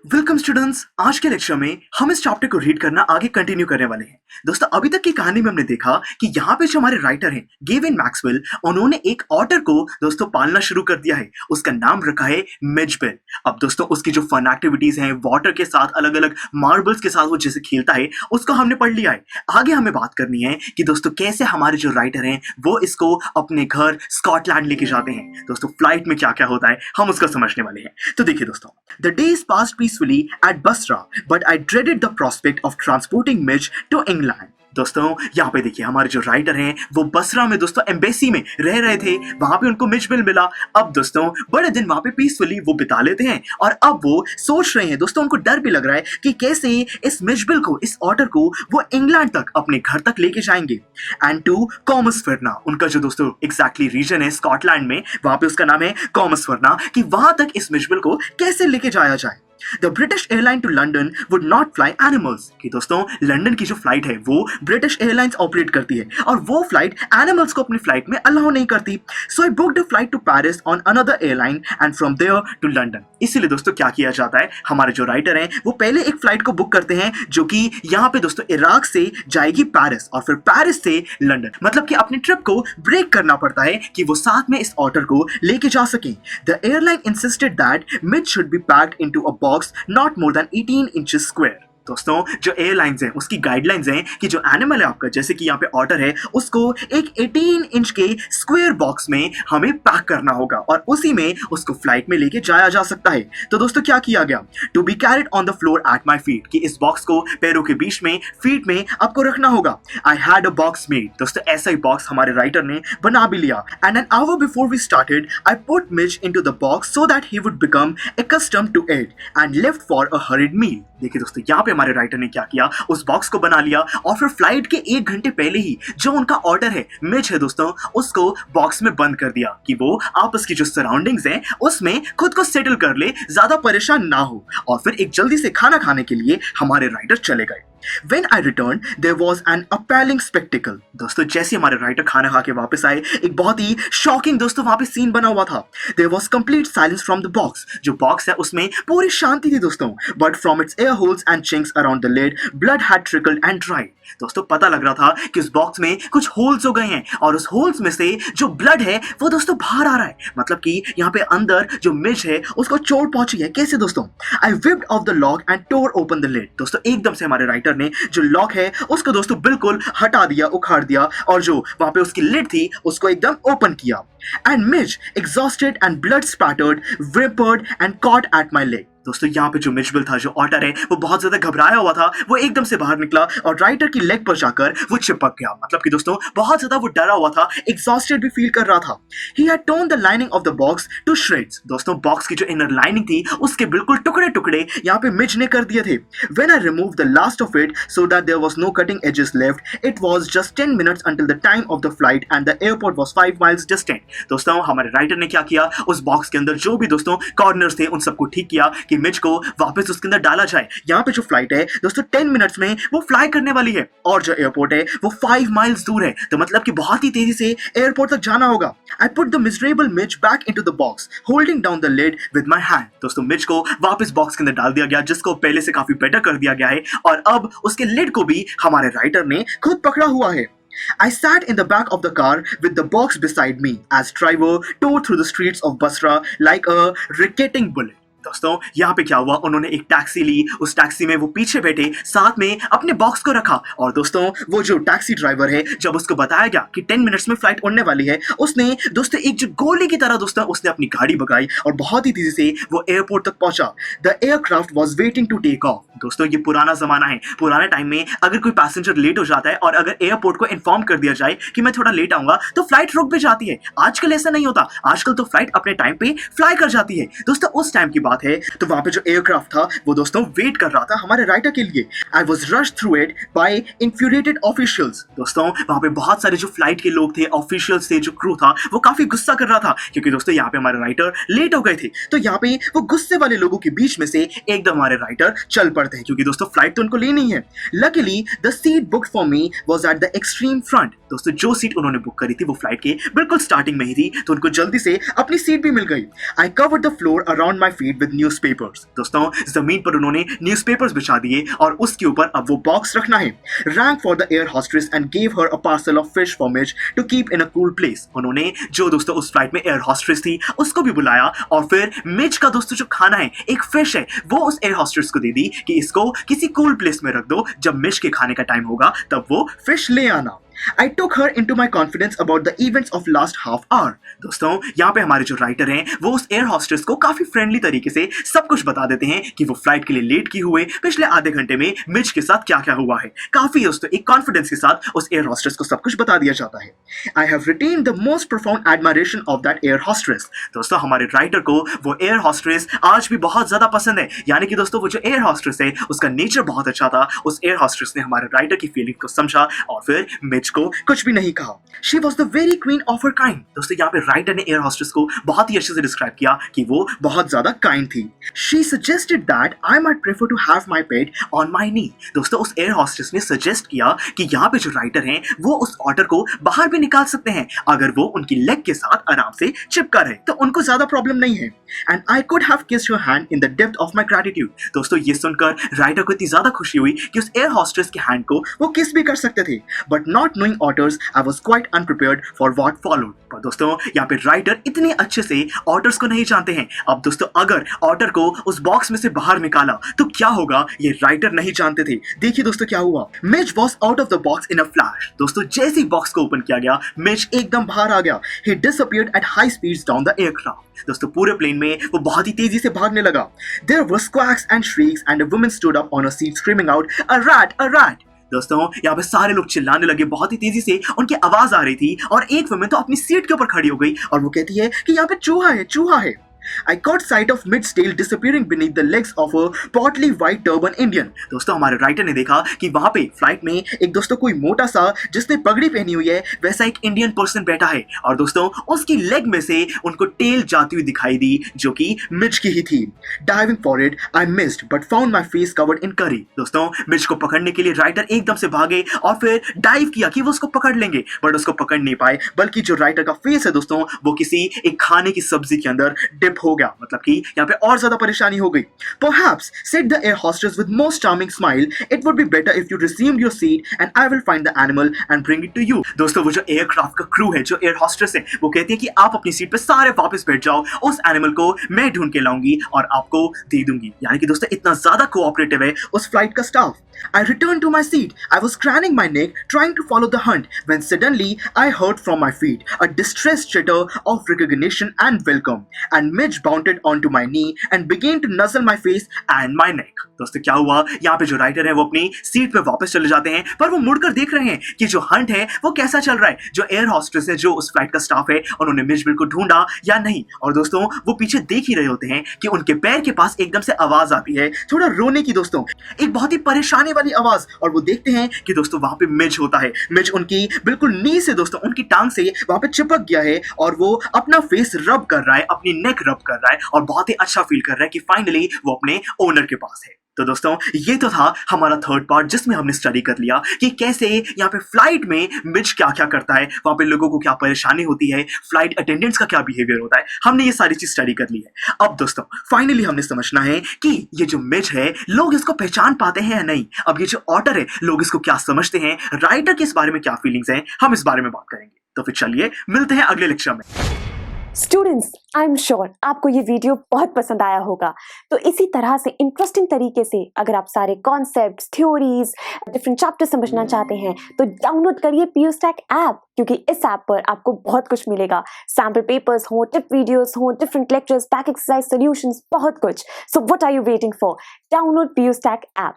Welcome students. आज के lecture में हम इस चैप्टर को रीड करना आगे कंटिन्यू करने वाले हैं। दोस्तों, अभी तक की कहानी में हमने देखा कि यहाँ पे जो हमारे राइटर हैं गेविन मैक्सवेल, उन्होंने एक ऑटर को दोस्तों पालना शुरू कर दिया है। उसका नाम रखा है मिजबिल। अब दोस्तों उसकी जो फन एक्टिविटीज हैं, वाटर के साथ अलग अलग मार्बल्स के साथ वो जैसे खेलता है, उसको हमने पढ़ लिया है। आगे हमें बात करनी है कि दोस्तों कैसे हमारे जो राइटर हैं वो इसको अपने घर स्कॉटलैंड लेके जाते हैं। दोस्तों फ्लाइट में क्या क्या होता है हम उसको समझने वाले हैं। तो देखिए दोस्तों, the days passed peacefully at Basra, but I dreaded the prospect of transporting Midge to England. दोस्तों यहाँ पे देखिए हमारे जो राइटर हैं वो बसरा में दोस्तों एम्बेसी में रह रहे थे। वहां पे उनको मिजबिल मिला। अब दोस्तों बड़े दिन वहां पे पीसफुली वो बिता लेते हैं और अब वो सोच रहे हैं, दोस्तों उनको डर भी लग रहा है कि कैसे इस मिजबिल को, इस ऑटर को वो इंग्लैंड तक अपने घर तक लेके जाएंगे। एंड टू कॉमर्सफर्ना, उनका जो दोस्तों एग्जैक्टली रीजन है स्कॉटलैंड में, वहां पे उसका नाम है कॉमर्सफर्ना, कि वहां तक इस मिजबिल को कैसे लेके जाया जाए। The British airline to London would not fly animals, कि दोस्तों लंदन की जो फ्लाइट है वो ब्रिटिश एयरलाइंस ऑपरेट करती है और वो फ्लाइट एनिमल्स को अपनी फ्लाइट में अलाउ नहीं करती। So I booked a flight to Paris on another airline and from there to London. इसीलिए दोस्तों क्या किया जाता है, हमारे जो राइटर हैं वो पहले एक फ्लाइट को बुक करते हैं जो कि यहाँ पे दोस्तों इराक से जाएगी पेरिस और फिर पेरिस से लंदन। मतलब कि अपनी ट्रिप को ब्रेक करना पड़ता है कि वो साथ में इस ऑटर को लेके जा सकें। The airline insisted that Mitch should be packed into a box not more than 18 inches square. दोस्तों जो एयरलाइंस हैं उसकी गाइडलाइंस हैं कि जो एनिमल है आपका, जैसे कि यहाँ पे ऑटर है, उसको एक 18 इंच के स्क्वायर बॉक्स में हमें पैक करना होगा और उसी में उसको फ्लाइट में लेके जाया जा सकता है। तो दोस्तों क्या किया गया, to be carried on the floor at my feet, कि इस बॉक्स को पैरों के बीच में, फीट में आपको रखना होगा। I had a box made. दोस्तों ऐसा ही बॉक्स हमारे राइटर ने बना भी लिया। And an hour before we started I put Mitch into the box so that he would become accustomed to it and left for a hurried meal. देखिए दोस्तों यहाँ पे हमारे राइटर ने क्या किया, उस बॉक्स को बना लिया और फिर फ्लाइट के 1 घंटे पहले ही जो उनका ऑर्डर है मिच है दोस्तों, उसको बॉक्स में बंद कर दिया कि वो आपस की जो सराउंडिंग्स हैं उसमें खुद को सेटल कर ले, ज्यादा परेशान ना हो। और फिर एक जल्दी से खाना खाने के लिए हमारे राइटर चले गए। When I returned, there was an appalling spectacle. दोस्तों जैसे हमारे राइटर खाना खा के वापस आए, एक बहुत ही शॉकिंग दोस्तों वहां पे सीन बना हुआ था। There was complete silence from the box. जो बॉक्स है उसमें पूरी शांति थी दोस्तों, but from its air holes and chinks around the lid, blood had trickled and dried. दोस्तों पता लग रहा था कि उस बॉक्स में कुछ होल्स हो गए हैं और उस होल्स में से जो ब्लड है वो दोस्तों बाहर आ रहा है। मतलब कि यहाँ पे अंदर जो मिच है उसको चोट पहुंची है। कैसे दोस्तों, आई whipped off the lock and tore open the lid. दोस्तों एकदम से हमारे राइटर ने जो लॉक है उसको दोस्तों बिल्कुल हटा दिया, उखाड़ दिया और जो वहां पे उसकी लिड थी उसको एकदम ओपन किया। And Midge, exhausted and blood spattered, whimpered and caught at my leg. दोस्तों यहाँ पे जो मिजबिल था, जो ऑटर है, वो बहुत ज्यादा घबराया हुआ था। वो एकदम से बाहर निकला और राइटर की लेग पर जाकर वो चिपक गया। मतलब कि दोस्तों बहुत ज्यादा वो डरा हुआ था, एग्जॉस्टेड भी फील कर रहा था। He had torn the lining of the box to shreds. दोस्तों बॉक्स की जो इनर लाइनिंग थी उसके बिल्कुल टुकड़े टुकड़े यहाँ पे मिज ने कर दिए थे। When I removed the last of it so that there was no cutting edges left, it was just 10 minutes until the time of the flight and the airport was 5 miles distant. दोस्तों हमारे writer ने क्या किया, उस box के अंदर जो भी दोस्तों कॉर्नर्स थे उन सबको ठीक किया कि मिच को वापस उसके अंदर डाला जाए। यहाँ पे जो फ्लाइट है दोस्तों 10 मिनट्स में वो फ्लाई करने वाली है और जो एयरपोर्ट है वो 5 माइल्स दूर है। तो मतलब कि बहुत ही तेजी से एयरपोर्ट तक जाना होगा। I put the miserable Mitch back into the box holding down the lid with my hand. दोस्तों मिच को वापस बॉक्स के अंदर डाल दिया गया, जिसको पहले से काफी बेटर कर दिया गया है और अब उसके लिड को भी हमारे राइटर ने खुद पकड़ा हुआ है। I sat in the back of the car with the box beside me as driver tore through the streets of Basra like a ricketing bullet. दोस्तों यहाँ पे क्या हुआ, उन्होंने एक टैक्सी ली, उस टैक्सी में वो पीछे बैठे, साथ में अपने बॉक्स को रखा और दोस्तों वो जो टैक्सी ड्राइवर है, जब उसको बताया गया कि 10 मिनट्स में फ्लाइट उड़ने वाली है, उसने दोस्तों एक जो गोली की तरह दोस्तों उसने अपनी गाड़ी भगाई और बहुत ही तेजी से वो एयरपोर्ट तक पहुंचा। The aircraft was waiting to take off. दोस्तों ये पुराना जमाना है, पुराने टाइम में अगर कोई पैसेंजर लेट हो जाता है और अगर एयरपोर्ट को इन्फॉर्म कर दिया जाए कि मैं थोड़ा लेट आऊंगा तो फ्लाइट रुक भी जाती है। आजकल ऐसा नहीं होता, आजकल तो फ्लाइट अपने टाइम पे फ्लाई कर जाती है। दोस्तों उस टाइम की बात है, तो वहां पे जो एयरक्राफ्ट था वो दोस्तों वेट कर रहा था हमारे राइटर के लिए। I was rush through it by infuriated officials. दोस्तों वहां पे बहुत सारे जो फ्लाइट के लोग थे, ऑफिशियल्स थे, जो क्रू था, वो काफी गुस्सा कर रहा था क्योंकि दोस्तों यहाँ पे हमारे राइटर लेट हो गए थे। तो यहाँ पे वो गुस्से वाले लोगों के बीच में से एकदम हमारे राइटर चल पड़ते हैं क्योंकि दोस्तों फ्लाइट तो उनको लेनी है। Luckily the seat booked for me was at the extreme front. दोस्तों जो सीट उन्होंने बुक करी थी वो फ्लाइट के बिल्कुल स्टार्टिंग में ही थी, तो उनको जल्दी से अपनी सीट भी मिल गई। I covered the floor around my feet with newspapers. दोस्तों जमीन पर उन्होंने न्यूज़पेपर्स बिछा दिए और उसके ऊपर अब वो बॉक्स रखना है. Rang for the air hostess and gave her a parcel of fish for Mitch to keep in a cool place. उन्होंने जो दोस्तों उस फ्लाइट में एयर हॉस्टेस थी उसको भी बुलाया और फिर मिच का दोस्तों जो खाना है एक फिश है वो उस एयर हॉस्टेस को दे दी कि इसको किसी कूल प्लेस में रख दो, जब मिच के खाने का टाइम होगा तब वो फिश ले आना. I took her into my confidence about the events of last half hour. दोस्तों यहाँ पे हमारे जो राइटर हैं वो उस एयर हॉस्टेस को काफी फ्रेंडली तरीके से सब कुछ बता देते हैं कि वो फ्लाइट के लिए लेट क्यों हुए, पिछले आधे घंटे में मिच के साथ क्या क्या हुआ है. काफी दोस्तों एक कॉन्फिडेंस के साथ उस एयर हॉस्टेस को सब कुछ बता दिया जाता है. I have retained the most profound admiration of that air hostess. दोस्तों हमारे राइटर को वो एयर हॉस्टेस आज भी बहुत ज्यादा पसंद है. यानी कि दोस्तों वो जो एयर हॉस्टेस है उसका नेचर बहुत अच्छा था. उस एयर हॉस्टेस ने हमारे राइटर की फीलिंग को समझा और फिर मिच को कुछ भी नहीं कहा. She was the very queen of her kind. दोस्तों यहाँ पे राइटर ने एयर हॉस्टेस को बहुत ही अच्छे से डिस्क्राइब किया कि वो बहुत ज्यादा काइंड थी. She suggested that I might prefer to have my pet on my knee. दोस्तों उस एयर हॉस्टेस ने सजेस्ट किया कि यहाँ पे जो राइटर हैं वो उस ऑटर को बाहर भी निकाल सकते हैं अगर वो उनकी लेग के साथ आराम से चिपका रहे तो उनको ज्यादा प्रॉब्लम नहीं है. And I could have kissed her hand in the depth of my gratitude. दोस्तों ये सुनकर राइटर को इतनी ज्यादा खुशी हुई कि उस एयर हॉस्टेस के हैंड को वो किस भी कर सकते थे. But not knowing otters, I was quite unprepared for what followed. पर दोस्तों यहाँ पे राइटर इतने अच्छे से ऑटर्स को नहीं जानते हैं. अब दोस्तों अगर ऑटर को उस बॉक्स में से बाहर निकाला तो क्या होगा ये राइटर नहीं जानते थे. देखिए दोस्तों क्या हुआ. Mitch was out of the box in a flash. दोस्तों जैसे ही बॉक्स को ओपन किया गया मिच एकदम बाहर आ गया. He disappeared at high speeds down the aircraft. दोस्तों पूरे प्लेन में वो बहुत ही तेजी से भागने लगा. There were squawks and shrieks and a woman stood up on her seat screaming out, "A rat! A rat!" दोस्तों यहाँ पे सारे लोग चिल्लाने लगे. बहुत ही तेजी से उनकी आवाज आ रही थी और एक वुमेन तो अपनी सीट के ऊपर खड़ी हो गई और वो कहती है कि यहाँ पे चूहा है, चूहा है. I caught sight of Mitch's tail disappearing beneath the legs of a portly white turban Indian. दोस्तों हमारे राइटर ने देखा कि वहां पे फ्लाइट में एक दोस्तों कोई मोटा सा जिसने पगड़ी पहनी हुई है वैसा एक इंडियन पर्सन बैठा है और दोस्तों उसकी लेग में से उनको टेल जाती हुई दिखाई दी जो कि मिच की ही थी. Diving for it, I missed but found my face covered in curry. दोस्तों मिच को पकड़ने के लिए राइटर एकदम से भागे और फिर डाइव किया कि वो उसको पकड़ लेंगे बट उसको पकड़ नहीं पाए, बल्कि जो राइटर का फेस है दोस्तों वो किसी एक खाने की सब्जी के अंदर डिप हो गया. मतलब कि यहाँ पे और ज्यादा परेशानी हो गई. Perhaps, said the air hostess with most charming smile, it would be better if you resumed your seat and I will find the animal and bring it to you. दोस्तों वो जो एयरक्राफ्ट का क्रू है, जो air hostess है, वो कहती है कि आप अपनी सीट पे सारे वापस बैठ जाओ, उस एनिमल को मैं ढूंढ के लाऊंगी और आपको दे दूंगी. यानी कि दोस्तों इतना ज्यादा कोऑपरेटिव है उस फ्लाइट का staff. I returned to my seat. I was craning my neck, trying to follow the hunt, when suddenly I heard from my feet a distressed chitter of recognition and welcome, and Mitch bounded onto my knee and began to nuzzle my face and my neck. दोस्तों क्या हुआ. यहाँ पे जो writer है वो अपनी seat पे वापस चले जाते हैं पर वो मुड़कर देख रहे हैं कि जो हंट है वो कैसा चल रहा है. जो एयर हॉस्टेस है, जो उस फ्लाइट का स्टाफ है, उन्होंने मिच बिल को ढूंढा या नहीं. और दोस्तों वो पीछे देख ही रहे होते हैं कि उनके पैर के पास एकदम से आवाज आती है, थोड़ा रोने की दोस्तों, एक बहुत ही परेशानी वाली आवाज. और वो देखते हैं कि दोस्तों वहां पे मिच होता है. मिच उनकी बिल्कुल नी से दोस्तों उनकी टांग से वहां पे चिपक गया है और वो अपना फेस रब कर रहा है, अपनी नेक रब कर रहा है और बहुत ही अच्छा फील कर रहा है कि फाइनली वो अपने ओनर के पास है. तो दोस्तों ये तो था हमारा थर्ड पार्ट जिसमें हमने स्टडी कर लिया कि कैसे यहाँ पे फ्लाइट में मिच क्या क्या करता है, वहां पे लोगों को क्या परेशानी होती है, फ्लाइट अटेंडेंट्स का क्या बिहेवियर होता है. हमने ये सारी चीज स्टडी कर ली है. अब दोस्तों फाइनली हमने समझना है कि ये जो मिच है लोग इसको पहचान पाते हैं या नहीं. अब ये जो ऑटर है लोग इसको क्या समझते हैं, राइटर के इस बारे में क्या फीलिंग्स हैं, हम इस बारे में बात करेंगे. तो फिर चलिए मिलते हैं अगले लेक्चर में. स्टूडेंट्स, आई एम श्योर आपको ये वीडियो बहुत पसंद आया होगा. तो इसी तरह से इंटरेस्टिंग तरीके से अगर आप सारे कॉन्सेप्ट्स, थ्योरीज, डिफरेंट चैप्टर समझना चाहते हैं तो डाउनलोड करिए PUSTAC ऐप, क्योंकि इस ऐप पर आपको बहुत कुछ मिलेगा. सैम्पल पेपर्स हो, टिप वीडियोस हो, different lectures, back exercise solutions, बहुत कुछ. So what are you waiting for? Download PUSTAC app.